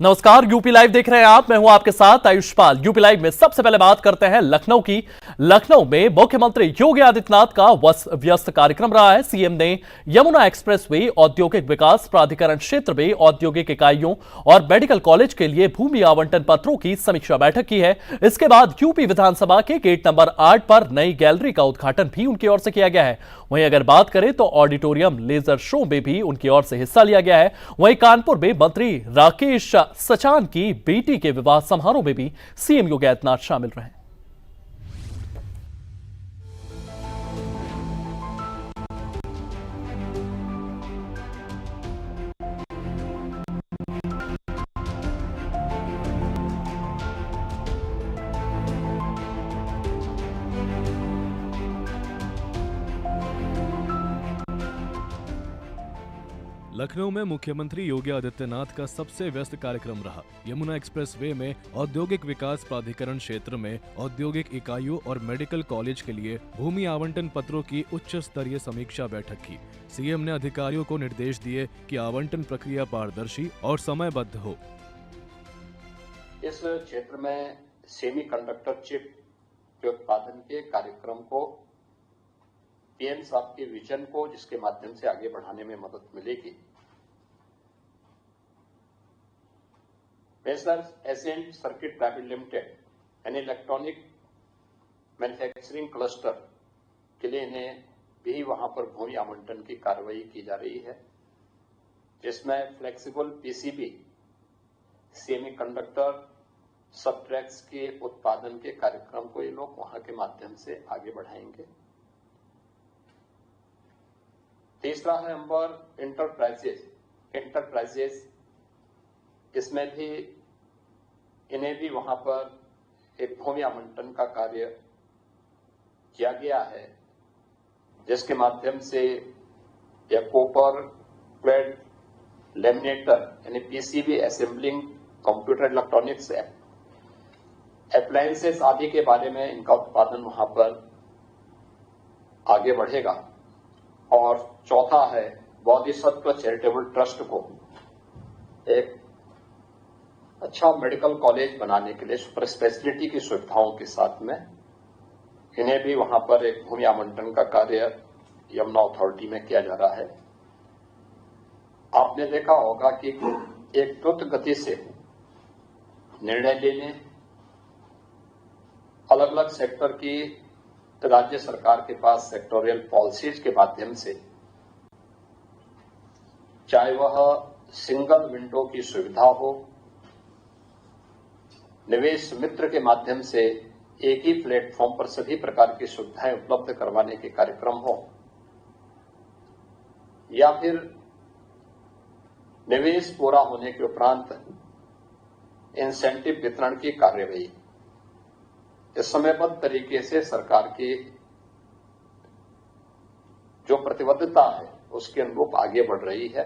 नमस्कार, UP live देख रहे हैं आप। मैं हूं आपके साथ आयुष्पाल। यूपी लाइव में सबसे पहले बात करते हैं लखनऊ की। लखनऊ में मुख्यमंत्री योगी आदित्यनाथ का व्यस्त कार्यक्रम रहा है। सीएम ने यमुना एक्सप्रेसवे औद्योगिक विकास प्राधिकरण क्षेत्र में औद्योगिक इकाइयों और मेडिकल कॉलेज के लिए भूमि आवंटन पत्रों की समीक्षा बैठक की है। इसके बाद यूपी विधानसभा के गेट नंबर 8 पर नई गैलरी का उद्घाटन भी उनकी ओर से किया गया है। वहीं अगर बात करें तो ऑडिटोरियम लेजर शो में भी उनकी ओर से हिस्सा लिया गया है। वहीं कानपुर में मंत्री राकेश सचान की बेटी के विवाह समारोह में भी सीएम योगी आदित्यनाथ शामिल रहे। लखनऊ में मुख्यमंत्री योगी आदित्यनाथ का सबसे व्यस्त कार्यक्रम रहा। यमुना एक्सप्रेसवे में औद्योगिक विकास प्राधिकरण क्षेत्र में औद्योगिक इकाइयों और मेडिकल कॉलेज के लिए भूमि आवंटन पत्रों की उच्च स्तरीय समीक्षा बैठक की। सीएम ने अधिकारियों को निर्देश दिए कि आवंटन प्रक्रिया पारदर्शी और समयबद्ध हो। इस क्षेत्र में सेमीकंडक्टर चिप के उत्पादन के कार्यक्रम को पीएम साहब के विजन को जिसके माध्यम से आगे बढ़ाने में मदद मिलेगी। Messrs ascent circuit private limited an electronic manufacturing cluster के लिए इन्हें भी वहां पर भूमि आवंटन की कार्रवाई की जा रही है, जिसमें फ्लेक्सिबल पीसीबी सेमीकंडक्टर सबट्रैक्स के उत्पादन के कार्यक्रम को ये लोग वहां के माध्यम से आगे बढ़ाएंगे। तीसरा है नंबर इंटरप्राइजेस। इसमें भी इन्हें भी वहां पर एक भूमि आवंटन का कार्य किया गया है, जिसके माध्यम से यह कॉपर क्लेड लेमिनेटर यानी PCB assembling computer electronics appliances आदि के बारे में इनका उत्पादन वहां पर आगे बढ़ेगा। और चौथा है बोधिसत्व चैरिटेबल ट्रस्ट को एक अच्छा मेडिकल कॉलेज बनाने के लिए सुपर स्पेशलिटी की सुविधाओं के साथ में इन्हें भी वहां पर एक भूमि आवंटन का कार्य यमुना अथॉरिटी में किया जा रहा है। आपने देखा होगा कि एक द्रुत गति से निर्णय लेने, अलग अलग सेक्टर की राज्य सरकार के पास सेक्टोरियल पॉलिसीज के माध्यम से, चाहे वह सिंगल विंडो की सुविधा हो, निवेश मित्र के माध्यम से एक ही प्लेटफॉर्म पर सभी प्रकार की सुविधाएं उपलब्ध करवाने के कार्यक्रम हो, या फिर निवेश पूरा होने के उपरांत इंसेंटिव वितरण की कार्यवाही, इस समयबद्ध तरीके से सरकार की जो प्रतिबद्धता है उसके अनुरूप आगे बढ़ रही है।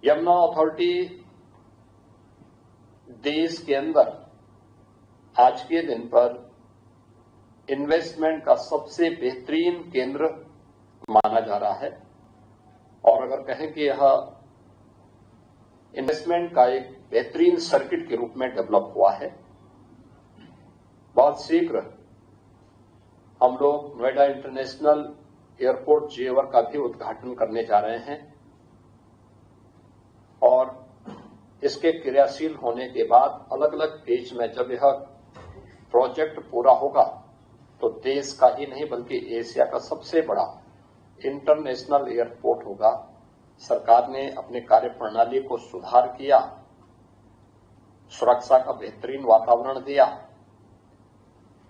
यमुना अथॉरिटी देश के अंदर आज के दिन पर इन्वेस्टमेंट का सबसे बेहतरीन केंद्र माना जा रहा है, और अगर कहें कि यह इन्वेस्टमेंट का एक बेहतरीन सर्किट के रूप में डेवलप हुआ है। बहुत शीघ्र हम लोग नोएडा इंटरनेशनल एयरपोर्ट जेवर का भी उद्घाटन करने जा रहे हैं, और इसके क्रियाशील होने के बाद अलग अलग फेज में जब यह प्रोजेक्ट पूरा होगा तो देश का ही नहीं बल्कि एशिया का सबसे बड़ा इंटरनेशनल एयरपोर्ट होगा। सरकार ने अपने कार्य प्रणाली को सुधार किया, सुरक्षा का बेहतरीन वातावरण दिया,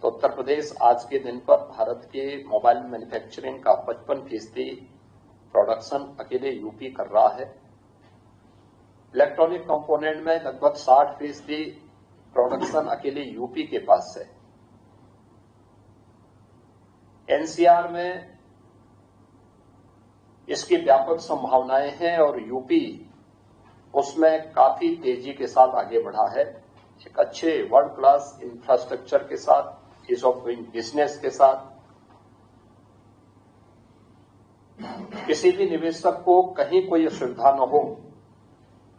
तो उत्तर प्रदेश आज के दिन पर भारत के मोबाइल मैन्युफैक्चरिंग का 55% प्रोडक्शन अकेले यूपी कर रहा है। इलेक्ट्रॉनिक कंपोनेंट में लगभग 60% प्रोडक्शन अकेले यूपी के पास है। एनसीआर में इसकी व्यापक संभावनाएं हैं और यूपी उसमें काफी तेजी के साथ आगे बढ़ा है। एक अच्छे वर्ल्ड क्लास इंफ्रास्ट्रक्चर के साथ, ईज ऑफ डूइंग बिजनेस के साथ, किसी भी निवेशक को कहीं कोई असुविधा न हो,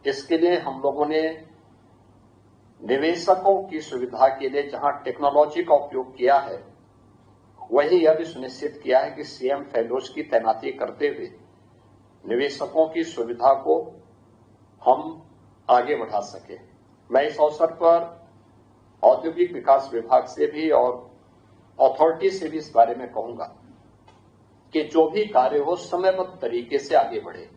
इसके लिए हम लोगों ने निवेशकों की सुविधा के लिए जहां टेक्नोलॉजी का उपयोग किया है, वही यह भी सुनिश्चित किया है कि सीएम फेलोज की तैनाती करते हुए निवेशकों की सुविधा को हम आगे बढ़ा सके। मैं इस अवसर पर औद्योगिक विकास विभाग से भी और अथॉरिटी से भी इस बारे में कहूंगा कि जो भी कार्य हो समयबद्ध तरीके से आगे बढ़े।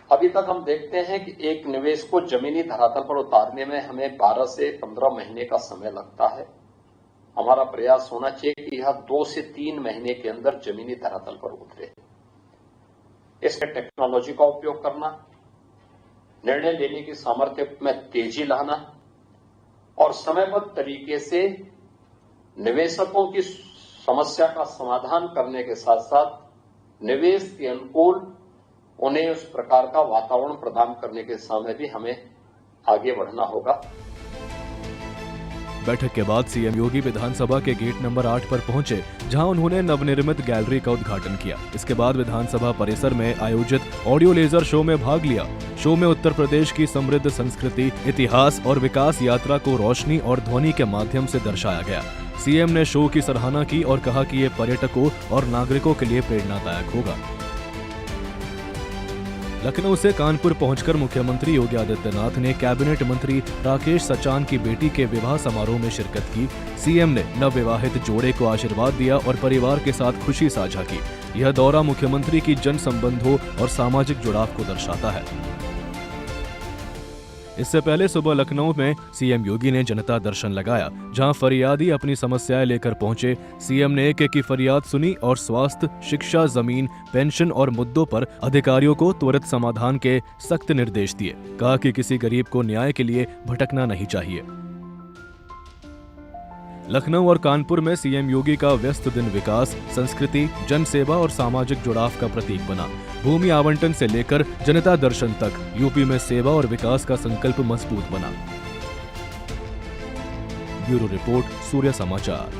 अभी तक हम देखते हैं कि एक निवेश को जमीनी धरातल पर उतारने में हमें 12 से 15 महीने का समय लगता है। हमारा प्रयास होना चाहिए कि यह 2 से 3 महीने के अंदर जमीनी धरातल पर उतरे। इसमें टेक्नोलॉजी का उपयोग करना, निर्णय लेने की सामर्थ्य में तेजी लाना और समयबद्ध तरीके से निवेशकों की समस्या का समाधान करने के साथ साथ निवेश के अनुकूल उन्हें उस प्रकार का वातावरण प्रदान करने के समय भी हमें आगे बढ़ना होगा। बैठक के बाद सीएम योगी विधानसभा के गेट नंबर 8 पर पहुंचे, जहां उन्होंने नवनिर्मित गैलरी का उद्घाटन किया। इसके बाद विधानसभा परिसर में आयोजित ऑडियो लेजर शो में भाग लिया। शो में उत्तर प्रदेश की समृद्ध संस्कृति, इतिहास और विकास यात्रा को रोशनी और ध्वनि के माध्यम से दर्शाया गया। सीएम ने शो की सराहना की और कहा कि ये पर्यटकों और नागरिकों के लिए प्रेरणादायक होगा। लखनऊ से कानपुर पहुंचकर मुख्यमंत्री योगी आदित्यनाथ ने कैबिनेट मंत्री राकेश सचान की बेटी के विवाह समारोह में शिरकत की। सीएम ने नवविवाहित जोड़े को आशीर्वाद दिया और परिवार के साथ खुशी साझा की। यह दौरा मुख्यमंत्री की जन संबंधों और सामाजिक जुड़ाव को दर्शाता है। इससे पहले सुबह लखनऊ में सीएम योगी ने जनता दर्शन लगाया, जहां फरियादी अपनी समस्याएं लेकर पहुंचे। सीएम ने एक की फरियाद सुनी और स्वास्थ्य, शिक्षा, जमीन, पेंशन और मुद्दों पर अधिकारियों को त्वरित समाधान के सख्त निर्देश दिए। कहा कि किसी गरीब को न्याय के लिए भटकना नहीं चाहिए। लखनऊ और कानपुर में सीएम योगी का व्यस्त दिन विकास, संस्कृति, जनसेवा और सामाजिक जुड़ाव का प्रतीक बना। भूमि आवंटन से लेकर जनता दर्शन तक यूपी में सेवा और विकास का संकल्प मजबूत बना। ब्यूरो रिपोर्ट, सूर्य समाचार।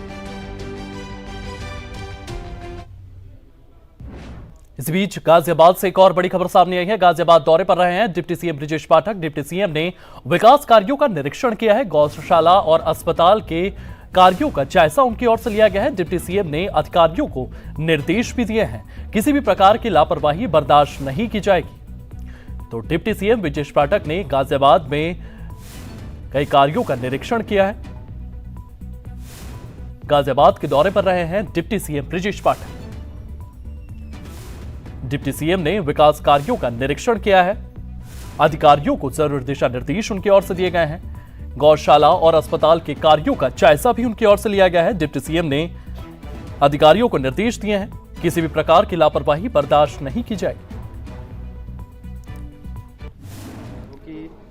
इस बीच गाजियाबाद से एक और बड़ी खबर सामने आई है। गाजियाबाद दौरे पर रहे हैं deputy CM Brajesh Pathak. Deputy CM ने विकास कार्यों का निरीक्षण किया है। गौशाला और अस्पताल के कार्यों का जायजा उनकी ओर से लिया गया है। डिप्टी सीएम ने अधिकारियों को निर्देश भी दिए हैं, किसी भी प्रकार की लापरवाही बर्दाश्त नहीं की जाएगी। तो डिप्टी सीएम ब्रजेश पाठक ने गाजियाबाद में कई कार्यों का निरीक्षण किया है। गाजियाबाद के दौरे पर रहे हैं deputy CM Brajesh Pathak. Deputy CM ने विकास कार्यों का निरीक्षण किया है। अधिकारियों को जरूरी दिशा निर्देश उनकी ओर से दिए गए हैं। गौशाला और अस्पताल के कार्यों का जायजा भी उनकी ओर से लिया गया है। डिप्टी सीएम ने अधिकारियों को निर्देश दिए हैं, किसी भी प्रकार की लापरवाही बर्दाश्त नहीं की जाएगी।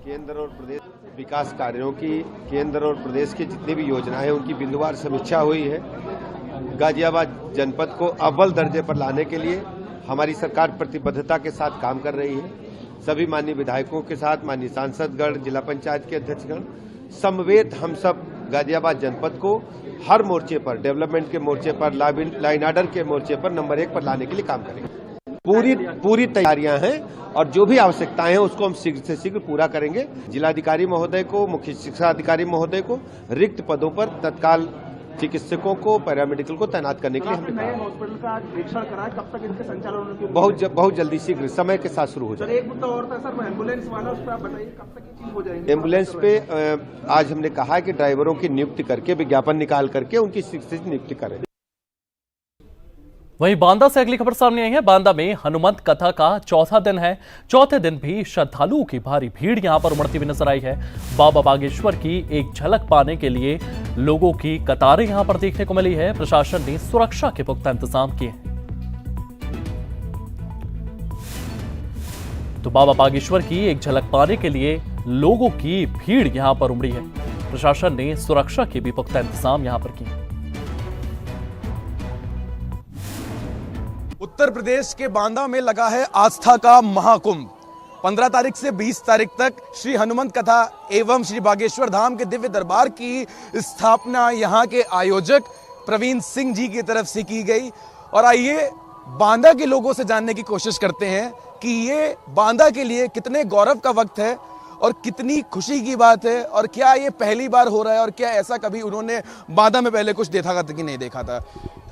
केंद्र और प्रदेश विकास कार्यों की केंद्र और प्रदेश की जितनी भी योजनाएं हैं उनकी बिंदुवार समीक्षा हुई है। गाजियाबाद जनपद को अव्वल दर्जे पर लाने के लिए हमारी सरकार प्रतिबद्धता के साथ काम कर रही है। सभी माननीय विधायकों के साथ, माननीय सांसदगण, जिला पंचायत के अध्यक्षगण समवेत हम सब गाजियाबाद जनपद को हर मोर्चे पर, डेवलपमेंट के मोर्चे पर, लाइन ऑर्डर के मोर्चे पर नंबर 1 पर लाने के लिए काम करेंगे। पूरी तैयारियां हैं और जो भी आवश्यकताएं हैं उसको हम शीघ्र से शीघ्र पूरा करेंगे। जिलाधिकारी महोदय को, मुख्य शिक्षा अधिकारी महोदय को रिक्त पदों पर तत्काल चिकित्सकों को, पैरामेडिकल को तैनात करने के लिए हमने नए हॉस्पिटल का निरीक्षण करा है। कब तक इसके संचालन की बहुत जल्दी, शीघ्र समय के साथ शुरू हो जाएगा। एक मुद्दा और था सर, एम्बुलेंस वाला, उस पर आप बताइए कब तक ये चीज हो जाएगी? एम्बुलेंस पे आज हमने कहा है कि ड्राइवरों की नियुक्ति करके, विज्ञापन निकाल करके उनकी शीघ्र नियुक्ति करें। वहीं बांदा से अगली खबर सामने आई है। बांदा में हनुमंत कथा का चौथा दिन है। चौथे दिन भी श्रद्धालुओं की भारी भीड़ यहां पर उमड़ती हुई नजर आई है। बाबा बागेश्वर की एक झलक पाने के लिए लोगों की कतारें यहां पर देखने को मिली है। प्रशासन ने सुरक्षा के पुख्ता इंतजाम किए हैं। तो बाबा बागेश्वर की एक झलक पाने के लिए लोगों की भीड़ यहां पर उमड़ी है। प्रशासन ने सुरक्षा के भी पुख्ता इंतजाम यहां पर किए। उत्तर प्रदेश के बांदा में लगा है आस्था का महाकुंभ। 15 तारीख से 20 तारीख तक श्री हनुमंत कथा एवं श्री बागेश्वर धाम के दिव्य दरबार की स्थापना यहां के आयोजक प्रवीण सिंह जी की तरफ से की गई। और आइए बांदा के लोगों से जानने की कोशिश करते हैं कि ये बांदा के लिए कितने गौरव का वक्त है और कितनी खुशी की बात है, और क्या ये पहली बार हो रहा है, और क्या ऐसा कभी उन्होंने बांदा में पहले कुछ देखा था कि नहीं देखा था।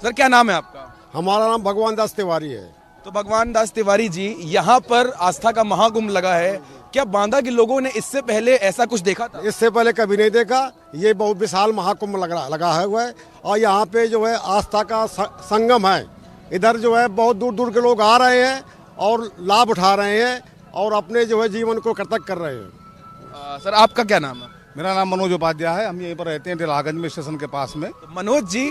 सर क्या नाम है आपका? हमारा नाम भगवान दास तिवारी है। तो भगवान दास तिवारी जी, यहाँ पर आस्था का महाकुंभ लगा है, क्या बांदा के लोगों ने इससे पहले ऐसा कुछ देखा था? इससे पहले कभी नहीं देखा। ये बहुत विशाल महाकुंभ लगा हुआ है और यहाँ पे जो है आस्था का संगम है। इधर जो है बहुत दूर दूर के लोग आ रहे हैं और लाभ उठा रहे हैं और अपने जो है जीवन को कृतज्ञ कर रहे हैं। सर आपका क्या नाम है? मेरा नाम मनोज उपाध्याय है। हम यहीं पर रहते हैं टिलागंज में, स्टेशन के पास में। तो मनोज जी,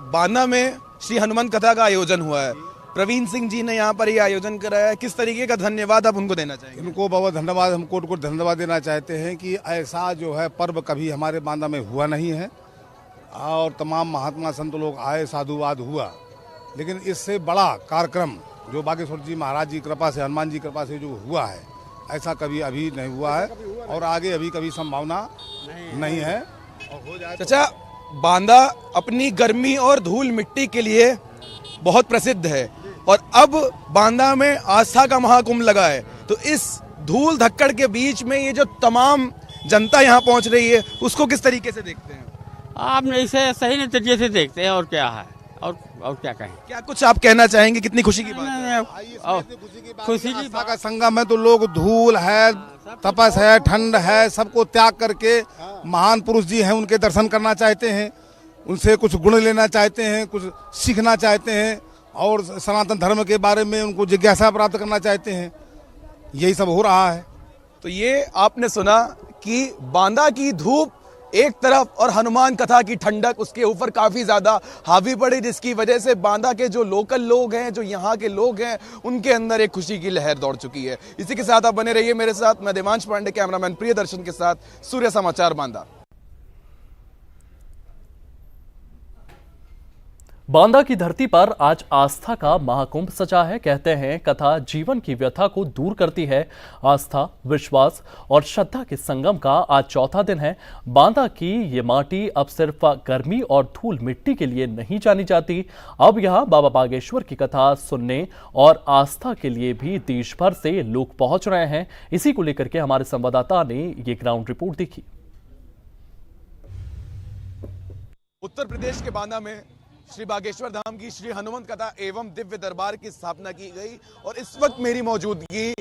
बांदा में श्री हनुमंत कथा का आयोजन हुआ है, प्रवीण सिंह जी ने यहाँ पर ये आयोजन कराया है, किस तरीके का धन्यवाद आप उनको देना चाहेंगे? इनको बहुत धन्यवाद, हम कोट धन्यवाद देना चाहते हैं कि ऐसा जो है पर्व कभी हमारे बांदा में हुआ नहीं है और तमाम महात्मा संत लोग आए, साधुवाद हुआ, लेकिन इससे बड़ा कार्यक्रम जो बागेश्वर जी महाराज जी कृपा से, हनुमान जी कृपा से जो हुआ है, ऐसा कभी अभी नहीं हुआ है और आगे अभी कभी संभावना नहीं है। चाचा, बांदा अपनी गर्मी और धूल मिट्टी के लिए बहुत प्रसिद्ध है और अब बांदा में आस्था का महाकुंभ लगा है, तो इस धूल धक्कड़ के बीच में ये जो तमाम जनता यहाँ पहुँच रही है, उसको किस तरीके से देखते हैं आप? इसे सही नतीजे से देखते हैं और क्या है, और क्या कहें? क्या कुछ आप कहना चाहेंगे? कितनी खुशी की बात है। खुशी की आस्था का संगम है तो लोग धूल है, तपस है, ठंड है, सबको त्याग करके महान पुरुष जी हैं उनके दर्शन करना चाहते हैं, उनसे कुछ गुण लेना चाहते हैं, कुछ सीखना चाहते हैं और सनातन धर्म के बारे में उनको जिज्ञासा प्राप्त करना चाहते हैं। यही सब हो रहा है। तो ये आपने सुना कि बांदा की धूप एक तरफ और हनुमान कथा की ठंडक उसके ऊपर काफी ज्यादा हावी पड़ी, जिसकी वजह से बांदा के जो लोकल लोग हैं, जो यहाँ के लोग हैं, उनके अंदर एक खुशी की लहर दौड़ चुकी है। इसी के साथ आप बने रहिए मेरे साथ। मैं देवांश पांडे, कैमरामैन प्रियदर्शन के साथ, सूर्य समाचार बांदा। बांदा की धरती पर आज आस्था का महाकुंभ सजा है। कहते हैं कथा जीवन की व्यथा को दूर करती है। आस्था, विश्वास और श्रद्धा के संगम का आज चौथा दिन है। बांदा की ये माटी अब सिर्फ गर्मी और धूल मिट्टी के लिए नहीं जानी जाती, अब यहाँ बाबा बागेश्वर की कथा सुनने और आस्था के लिए भी देश भर से लोग पहुंच रहे हैं। इसी को लेकर के हमारे संवाददाता ने ये ग्राउंड रिपोर्ट देखी। उत्तर प्रदेश के बांदा में श्री बागेश्वर धाम की श्री हनुमंत कथा एवं दिव्य दरबार की स्थापना की गई और इस वक्त मेरी मौजूदगी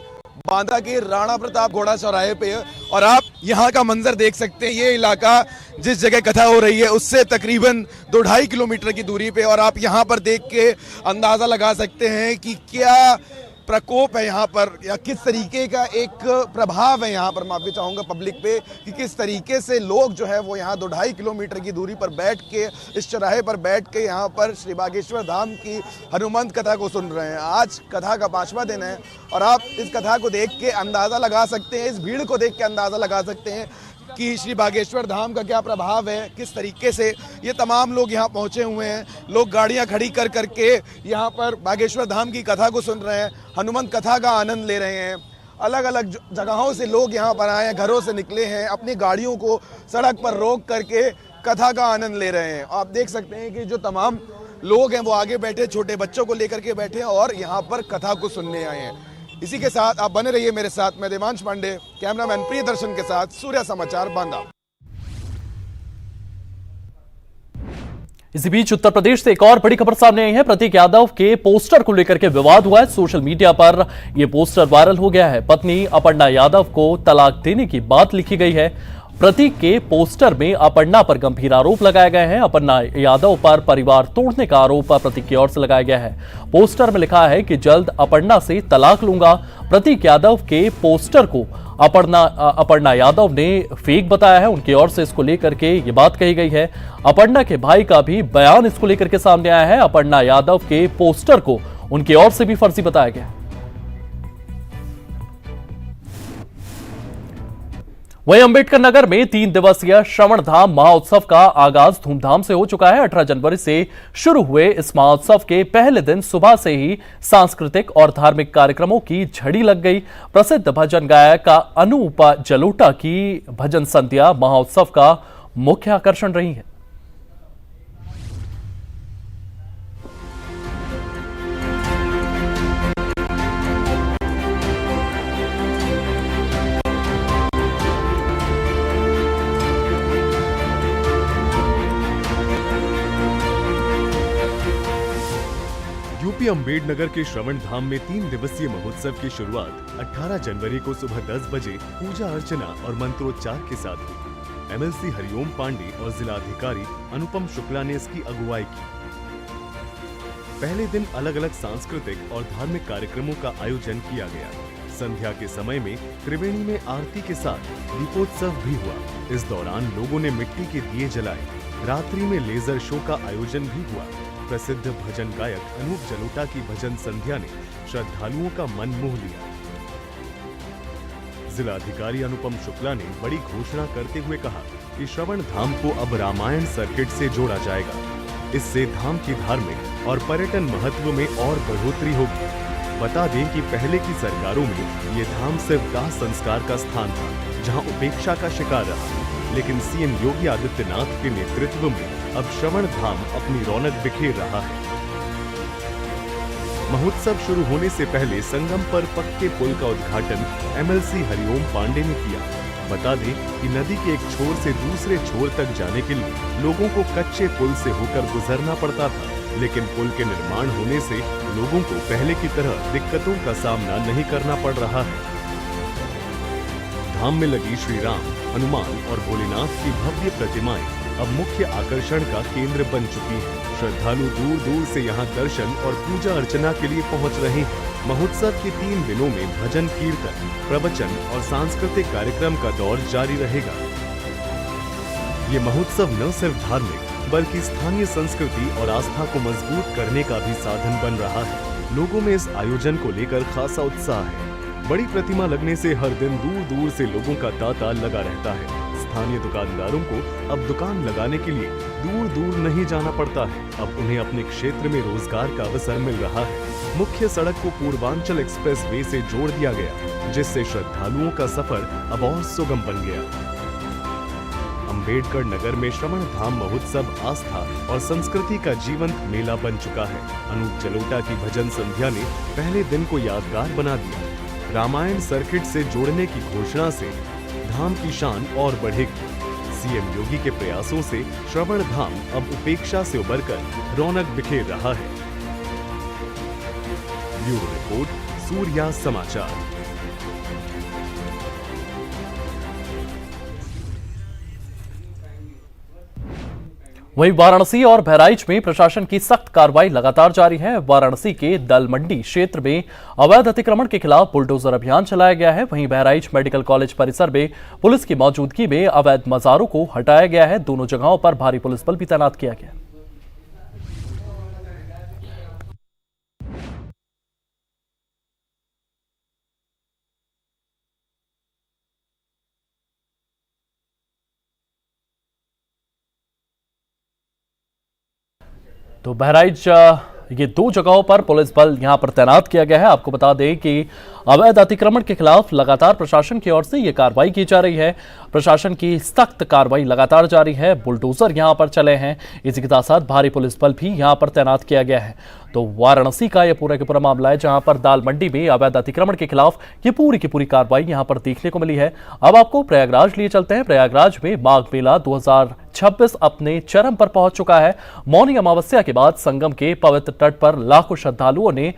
बांदा के राणा प्रताप घोड़ा चौराहे पे है और आप यहाँ का मंजर देख सकते हैं। ये इलाका जिस जगह कथा हो रही है उससे तकरीबन 2-2.5 किलोमीटर की दूरी पे, और आप यहाँ पर देख के अंदाजा लगा सकते हैं कि क्या प्रकोप है यहाँ पर, या किस तरीके का एक प्रभाव है यहाँ पर, माफी चाहूँगा पब्लिक पे, कि किस तरीके से लोग जो है वो यहाँ 2-2.5 किलोमीटर की दूरी पर बैठ के, इस चौराहे पर बैठ के यहाँ पर श्री बागेश्वर धाम की हनुमंत कथा को सुन रहे हैं। आज कथा का 5वां दिन है और आप इस कथा को देख के अंदाज़ा लगा सकते हैं, इस भीड़ को देख के अंदाज़ा लगा सकते हैं कि श्री बागेश्वर धाम का क्या प्रभाव है, किस तरीके से ये तमाम लोग यहाँ पहुँचे हुए हैं। लोग गाड़ियाँ खड़ी कर करके यहाँ पर बागेश्वर धाम की कथा को सुन रहे हैं, हनुमंत कथा का आनंद ले रहे हैं। अलग अलग जगहों से लोग यहाँ पर आए हैं, घरों से निकले हैं, अपनी गाड़ियों को सड़क पर रोक करके कथा का आनंद ले रहे हैं। आप देख सकते हैं कि जो तमाम लोग हैं वो आगे बैठे, छोटे बच्चों को लेकर के बैठे हैं और यहाँ पर कथा को सुनने आए हैं। इसी के साथ आप बने रहिए मेरे साथ। मैं देवांश पांडे, कैमरामैन प्रियदर्शन के साथ, सूर्य समाचार बांदा। इसी बीच उत्तर प्रदेश से एक और बड़ी खबर सामने आई है। प्रतीक यादव के पोस्टर को लेकर के विवाद हुआ है। सोशल मीडिया पर यह पोस्टर वायरल हो गया है। पत्नी अपर्णा यादव को तलाक देने की बात लिखी गई है। प्रतीक के पोस्टर में अपर्णा पर गंभीर आरोप लगाए गए हैं। अपर्णा यादव पर परिवार तोड़ने का आरोप प्रतीक की ओर से लगाया गया है। पोस्टर में लिखा है कि जल्द अपर्णा से तलाक लूंगा। प्रतीक यादव के पोस्टर को अपर्णा यादव ने फेक बताया है। उनकी ओर से इसको लेकर के ये बात कही गई है। अपर्णा के भाई का भी बयान इसको लेकर के सामने आया है। अपर्णा यादव के पोस्टर को उनकी ओर से भी फर्जी बताया गया। वहीं अंबेडकर नगर में 3 दिवसीय श्रवण धाम महोत्सव का आगाज धूमधाम से हो चुका है। 18 जनवरी से शुरू हुए इस महोत्सव के पहले दिन सुबह से ही सांस्कृतिक और धार्मिक कार्यक्रमों की झड़ी लग गई। प्रसिद्ध भजन गायक अनूप जलोटा की भजन संध्या महोत्सव का मुख्य आकर्षण रही है। यूपी अम्बेडकर के श्रवण धाम में 3 दिवसीय महोत्सव की शुरुआत 18 जनवरी को सुबह 10 बजे पूजा अर्चना और मंत्रोच्चार के साथ हुई। एमएलसी हरिओम पांडे और जिलाधिकारी अनुपम शुक्ला ने इसकी अगुवाई की। पहले दिन अलग अलग सांस्कृतिक और धार्मिक कार्यक्रमों का आयोजन किया गया। संध्या के समय में त्रिवेणी में आरती के साथ दीपोत्सव भी हुआ। इस दौरान लोगों ने मिट्टी के दिए जलाए। रात्रि में लेजर शो का आयोजन भी हुआ। प्रसिद्ध भजन गायक अनूप जलोटा की भजन संध्या ने श्रद्धालुओं का मन मोह लिया। जिलाधिकारी अनुपम शुक्ला ने बड़ी घोषणा करते हुए कहा कि श्रवण धाम को अब रामायण सर्किट से जोड़ा जाएगा। इससे धाम की धार्मिक और पर्यटन महत्व में और बढ़ोतरी होगी। बता दें कि पहले की सरकारों में ये धाम सिर्फ दाह संस्कार का स्थान था, जहां उपेक्षा का शिकार रहा। लेकिन सीएम योगी आदित्यनाथ के नेतृत्व में अब श्रवण धाम अपनी रौनक बिखेर रहा है। महोत्सव शुरू होने से पहले संगम पर पक्के पुल का उद्घाटन एमएलसी हरिओम पांडे ने किया। बता दें कि नदी के एक छोर से दूसरे छोर तक जाने के लिए लोगों को कच्चे पुल से होकर गुजरना पड़ता था, लेकिन पुल के निर्माण होने से लोगों को पहले की तरह दिक्कतों का सामना नहीं करना पड़ रहा है। धाम में लगी श्री राम, हनुमान और भोलेनाथ की भव्य प्रतिमाएं अब मुख्य आकर्षण का केंद्र बन चुकी हैं। श्रद्धालु दूर दूर से यहां दर्शन और पूजा अर्चना के लिए पहुंच रहे हैं। महोत्सव के 3 दिनों में भजन कीर्तन, प्रवचन और सांस्कृतिक कार्यक्रम का दौर जारी रहेगा। ये महोत्सव न सिर्फ धार्मिक बल्कि स्थानीय संस्कृति और आस्था को मजबूत करने का भी साधन बन रहा है। लोगों में इस आयोजन को लेकर खासा उत्साह है। बड़ी प्रतिमा लगने से हर दिन दूर दूर से लोगों का तांता लगा रहता है। स्थानीय दुकानदारों को अब दुकान लगाने के लिए दूर दूर नहीं जाना पड़ता है। अब उन्हें अपने क्षेत्र में रोजगार का अवसर मिल रहा है। मुख्य सड़क को पूर्वांचल एक्सप्रेस वे से जोड़ दिया गया, जिससे श्रद्धालुओं का सफर अब और सुगम बन गया। अम्बेडकर नगर में श्रवण धाम महोत्सव आस्था और संस्कृति का जीवंत मेला बन चुका है। अनूप जलोटा की भजन संध्या ने पहले दिन को यादगार बना दिया। रामायण सर्किट से जोड़ने की घोषणा से धाम की शान और बढ़ेगी। सीएम योगी के प्रयासों से श्रवण धाम अब उपेक्षा से उबरकर रौनक बिखेर रहा है। ब्यूरो रिपोर्ट, सूर्या समाचार। वहीं वाराणसी और बहराइच में प्रशासन की सख्त कार्रवाई लगातार जारी है। वाराणसी के दल मंडी क्षेत्र में अवैध अतिक्रमण के खिलाफ बुलडोजर अभियान चलाया गया है। वहीं बहराइच मेडिकल कॉलेज परिसर में पुलिस की मौजूदगी में अवैध मजारों को हटाया गया है। दोनों जगहों पर भारी पुलिस बल भी तैनात किया गया है। तो बहराइच ये 2 जगहों पर पुलिस बल यहां पर तैनात किया गया है। आपको बता दें कि अवैध अतिक्रमण के खिलाफ लगातार प्रशासन की ओर से ये कार्रवाई की जा रही है। प्रशासन की सख्त कार्रवाई लगातार जारी है। बुलडोजर यहां पर चले हैं। इसी के साथ साथ भारी पुलिस बल भी यहां पर तैनात किया गया है। तो वाराणसी का यह पूरा का पूरा मामला है, जहां पर दाल मंडी में अवैध अतिक्रमण के खिलाफ ये पूरी की पूरी कार्रवाई यहां पर देखने को मिली है। अब आपको प्रयागराज लिए चलते हैं। प्रयागराज में माघ मेला 2026 अपने चरम पर पहुंच चुका है। मौनी अमावस्या के बाद संगम के पवित्र तट पर लाखों श्रद्धालुओं ने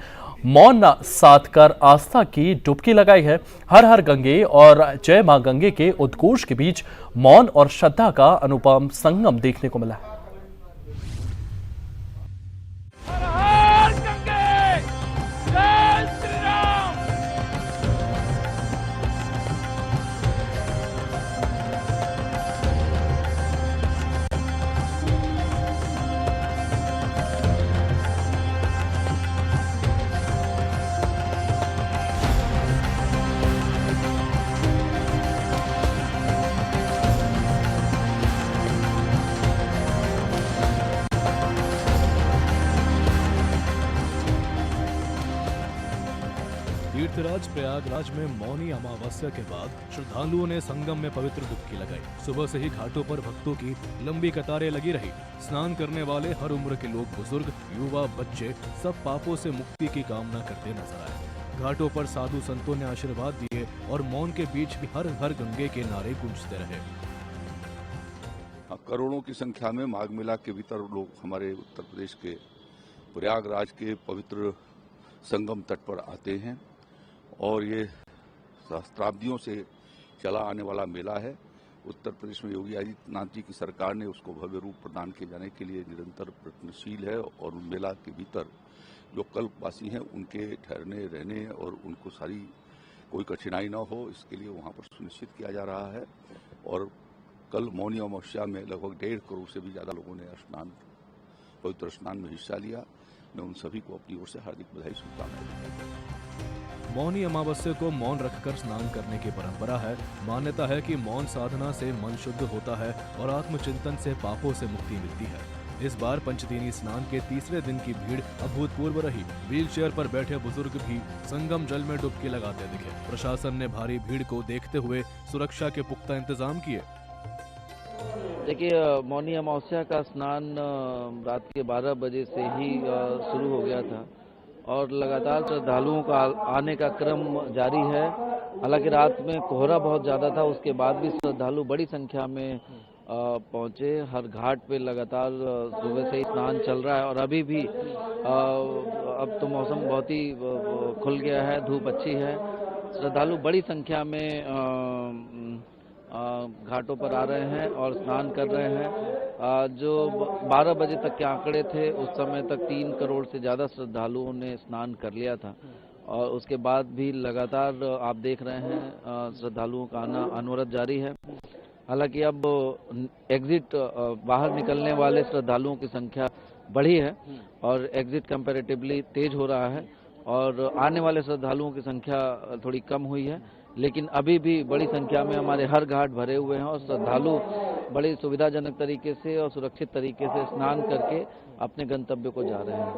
मौन साध कर आस्था की डुबकी लगाई है। हर हर गंगे और जय मां गंगे के उद्घोष के बीच मौन और श्रद्धा का अनुपम संगम देखने को मिला है। तीर्थराज प्रयागराज में मौनी अमावस्या के बाद श्रद्धालुओं ने संगम में पवित्र डुबकी लगाई। सुबह से ही घाटों पर भक्तों की लंबी कतारें लगी रही। स्नान करने वाले हर उम्र के लोग, बुजुर्ग, युवा, बच्चे सब पापों से मुक्ति की कामना करते नजर आए। घाटों पर साधु संतों ने आशीर्वाद दिए और मौन के बीच भी हर हर गंगे के नारे गूंजते रहे। करोड़ों की संख्या में माघ मेला के भीतर लोग हमारे उत्तर प्रदेश के प्रयागराज के पवित्र संगम तट पर आते हैं और ये सहस्त्राब्दियों से चला आने वाला मेला है। उत्तर प्रदेश में योगी आदित्यनाथ जी की सरकार ने उसको भव्य रूप प्रदान किए जाने के लिए निरंतर प्रयत्नशील है और उन मेला के भीतर जो कल्पवासी हैं उनके ठहरने रहने और उनको सारी कोई कठिनाई न हो इसके लिए वहां पर सुनिश्चित किया जा रहा है। और कल मौनी अमावस्या में लगभग 1.5 करोड़ से भी ज्यादा लोगों ने पवित्र स्नान में हिस्सा लिया। मैं उन सभी को अपनी ओर से हार्दिक बधाई शुभकामनाएं। मौनी अमावस्या को मौन रखकर स्नान करने की परंपरा है। मान्यता है कि मौन साधना से मन शुद्ध होता है और आत्मचिंतन से पापों से मुक्ति मिलती है। इस बार पंचतीनी स्नान के तीसरे दिन की भीड़ अभूतपूर्व रही। व्हीलचेयर पर बैठे बुजुर्ग भी संगम जल में डुबकी लगाते दिखे। प्रशासन ने भारी भीड़ को देखते हुए सुरक्षा के पुख्ता इंतजाम किए। देखिए, मौनी अमावस्या का स्नान रात के 12 बजे से ही शुरू हो गया था और लगातार श्रद्धालुओं का आने का क्रम जारी है। हालांकि रात में कोहरा बहुत ज्यादा था, उसके बाद भी श्रद्धालु बड़ी संख्या में पहुंचे। हर घाट पे लगातार सुबह से ही स्नान चल रहा है और अभी भी अब तो मौसम बहुत ही खुल गया है, धूप अच्छी है। श्रद्धालु बड़ी संख्या में घाटों पर आ रहे हैं और स्नान कर रहे हैं। जो 12 बजे तक के आंकड़े थे उस समय तक 3 करोड़ से ज्यादा श्रद्धालुओं ने स्नान कर लिया था और उसके बाद भी लगातार आप देख रहे हैं श्रद्धालुओं का आना अनवरत जारी है। हालांकि अब एग्जिट बाहर निकलने वाले श्रद्धालुओं की संख्या बढ़ी है और एग्जिट कंपैरेटिवली तेज हो रहा है और आने वाले श्रद्धालुओं की संख्या थोड़ी कम हुई है, लेकिन अभी भी बड़ी संख्या में हमारे हर घाट भरे हुए हैं और श्रद्धालु बड़ी सुविधाजनक तरीके से और सुरक्षित तरीके से स्नान करके अपने गंतव्य को जा रहे हैं।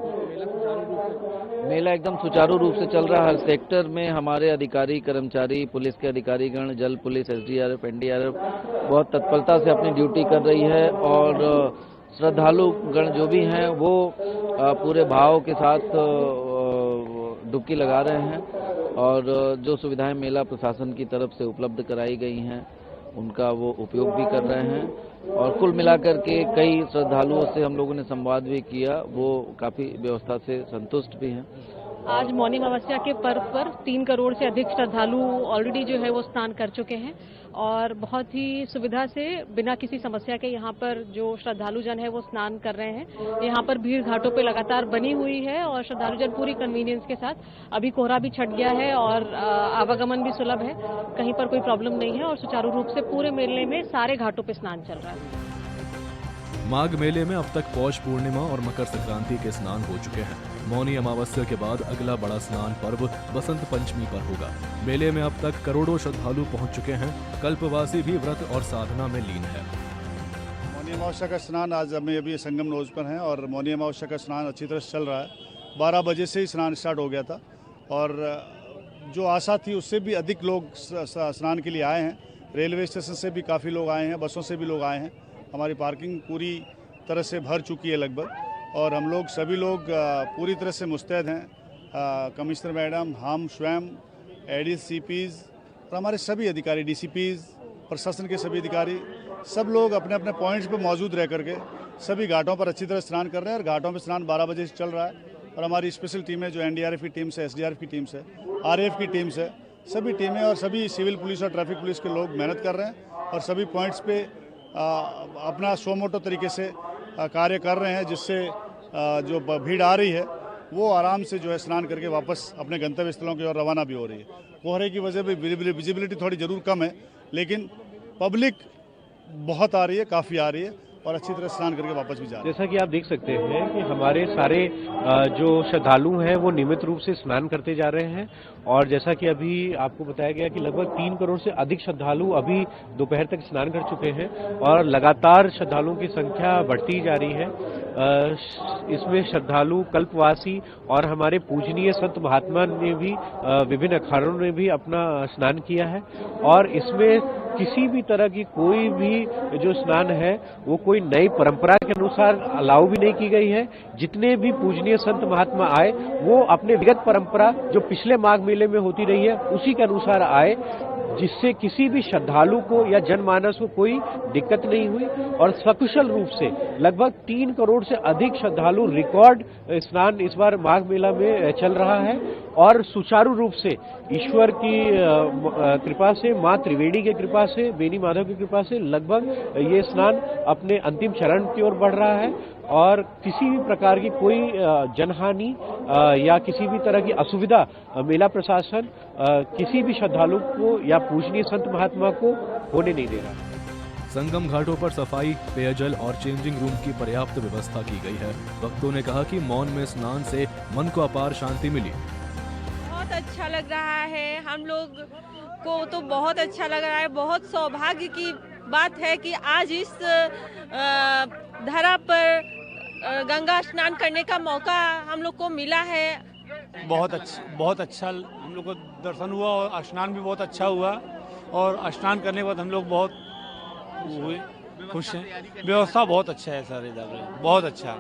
मेला एकदम सुचारू रूप से चल रहा है। हर सेक्टर में हमारे अधिकारी, कर्मचारी, पुलिस के अधिकारीगण, जल पुलिस, एसडीआरएफ, एनडीआरएफ बहुत तत्परता से अपनी ड्यूटी कर रही है और श्रद्धालु गण जो भी हैं वो पूरे भाव के साथ डुबकी लगा रहे हैं और जो सुविधाएं मेला प्रशासन की तरफ से उपलब्ध कराई गई हैं उनका वो उपयोग भी कर रहे हैं और कुल मिलाकर के कई श्रद्धालुओं से हम लोगों ने संवाद भी किया, वो काफी व्यवस्था से संतुष्ट भी हैं। आज मौनी अमावस्या के पर्व पर 3 करोड़ से अधिक श्रद्धालु ऑलरेडी जो है वो स्नान कर चुके हैं और बहुत ही सुविधा से बिना किसी समस्या के यहाँ पर जो श्रद्धालु जन है वो स्नान कर रहे हैं। यहाँ पर भीड़ घाटों पे लगातार बनी हुई है और श्रद्धालु जन पूरी कन्वीनियंस के साथ, अभी कोहरा भी छट गया है और आवागमन भी सुलभ है, कहीं पर कोई प्रॉब्लम नहीं है और सुचारू रूप से पूरे मेले में सारे घाटों पे स्नान चल रहा है। माघ मेले में अब तक पौष पूर्णिमा और मकर संक्रांति के स्नान हो चुके हैं। मौनी अमावस्या के बाद अगला बड़ा स्नान पर्व बसंत पंचमी पर होगा। मेले में अब तक करोड़ों श्रद्धालु पहुंच चुके हैं। कल्पवासी भी व्रत और साधना में लीन है। मौनी अमावस्या का स्नान आज हमें अभी संगम नोज पर है और मौनी अमावस्या का स्नान अच्छी तरह से चल रहा है। 12 बजे से ही स्नान स्टार्ट हो गया था और जो आशा थी उससे भी अधिक लोग स्नान के लिए आए हैं। रेलवे स्टेशन से भी काफ़ी लोग आए हैं, बसों से भी लोग आए हैं। हमारी पार्किंग पूरी तरह से भर चुकी है लगभग और हम लोग सभी लोग पूरी तरह से मुस्तैद हैं। कमिश्नर मैडम, हम स्वयं, एडीसीपीज और हमारे सभी अधिकारी, डीसीपीज, प्रशासन के सभी अधिकारी, सब लोग अपने अपने पॉइंट्स पर मौजूद रह करके सभी घाटों पर अच्छी तरह स्नान कर रहे हैं और घाटों पर स्नान 12 बजे से चल रहा है। और हमारी स्पेशल टीम है जो एनडीआरएफ की टीम से, एसडीआरएफ की टीम से, आरएएफ की टीम से, सभी टीमें और सभी सिविल पुलिस और ट्रैफिक पुलिस के लोग मेहनत कर रहे हैं और सभी पॉइंट्स पे अपना सोमोटो तरीके से कार्य कर रहे हैं, जिससे जो भीड़ आ रही है वो आराम से जो है स्नान करके वापस अपने गंतव्य स्थलों की ओर रवाना भी हो रही है। कोहरे की वजह से विजिबिलिटी थोड़ी जरूर कम है, लेकिन पब्लिक बहुत आ रही है, काफ़ी आ रही है और अच्छी तरह स्नान करके वापस भी जा रहे हैं। जैसा कि आप देख सकते हैं कि हमारे सारे जो श्रद्धालु हैं वो नियमित रूप से स्नान करते जा रहे हैं और जैसा कि अभी आपको बताया गया कि लगभग 3 करोड़ से अधिक श्रद्धालु अभी दोपहर तक स्नान कर चुके हैं और लगातार श्रद्धालुओं की संख्या बढ़ती जा रही है। इसमें श्रद्धालु, कल्पवासी और हमारे पूजनीय संत महात्मा ने भी विभिन्न अखाड़ों ने भी अपना स्नान किया है और इसमें किसी भी तरह की कोई भी जो स्नान है वो कोई नई परंपरा के अनुसार अलाउ भी नहीं की गई है। जितने भी पूजनीय संत महात्मा आए वो अपने विगत परंपरा जो पिछले माघ मेले में होती रही है उसी के अनुसार आए। जिससे किसी भी श्रद्धालु को या जनमानस को कोई दिक्कत नहीं हुई और सकुशल रूप से लगभग 3 करोड़ से अधिक श्रद्धालु रिकॉर्ड स्नान इस बार माघ मेला में चल रहा है और सुचारू रूप से ईश्वर की कृपा से, मां त्रिवेणी की कृपा से, बेनी माधव की कृपा से लगभग ये स्नान अपने अंतिम चरण की ओर बढ़ रहा है और किसी भी प्रकार की कोई जनहानि या किसी भी तरह की असुविधा मेला प्रशासन किसी भी श्रद्धालु को या पूजनीय संत महात्मा को होने नहीं दे रहा। संगम घाटों पर सफाई, पेयजल और चेंजिंग रूम की पर्याप्त व्यवस्था की गई है। भक्तों ने कहा कि मौन में स्नान से मन को अपार शांति मिली। बहुत अच्छा लग रहा है, हम लोग को तो बहुत अच्छा लग रहा है। बहुत सौभाग्य की बात है कि आज इस धरा पर गंगा स्नान करने का मौका हम लोग को मिला है। बहुत अच्छा हम लोग को दर्शन हुआ और स्नान भी बहुत अच्छा हुआ और स्नान करने के बाद हम लोग बहुत खुश हैं। व्यवस्था बहुत अच्छा है सर, इधर बहुत अच्छा,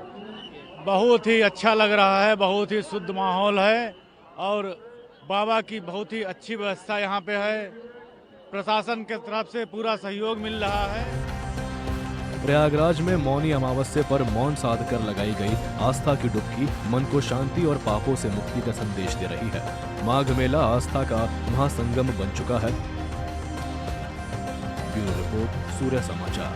बहुत ही अच्छा लग रहा है, बहुत ही शुद्ध माहौल है और बाबा की बहुत ही अच्छी व्यवस्था यहाँ पे है। प्रशासन के तरफ से पूरा सहयोग मिल रहा है। प्रयागराज में मौनी अमावस्या पर मौन साध कर लगाई गई आस्था की डुबकी मन को शांति और पापों से मुक्ति का संदेश दे रही है। माघ मेला आस्था का महासंगम बन चुका है। ब्यूरो रिपोर्ट, सूर्य समाचार।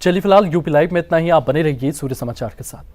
चलिए फिलहाल यूपी लाइव में इतना ही। आप बने रहिए सूर्य समाचार के साथ।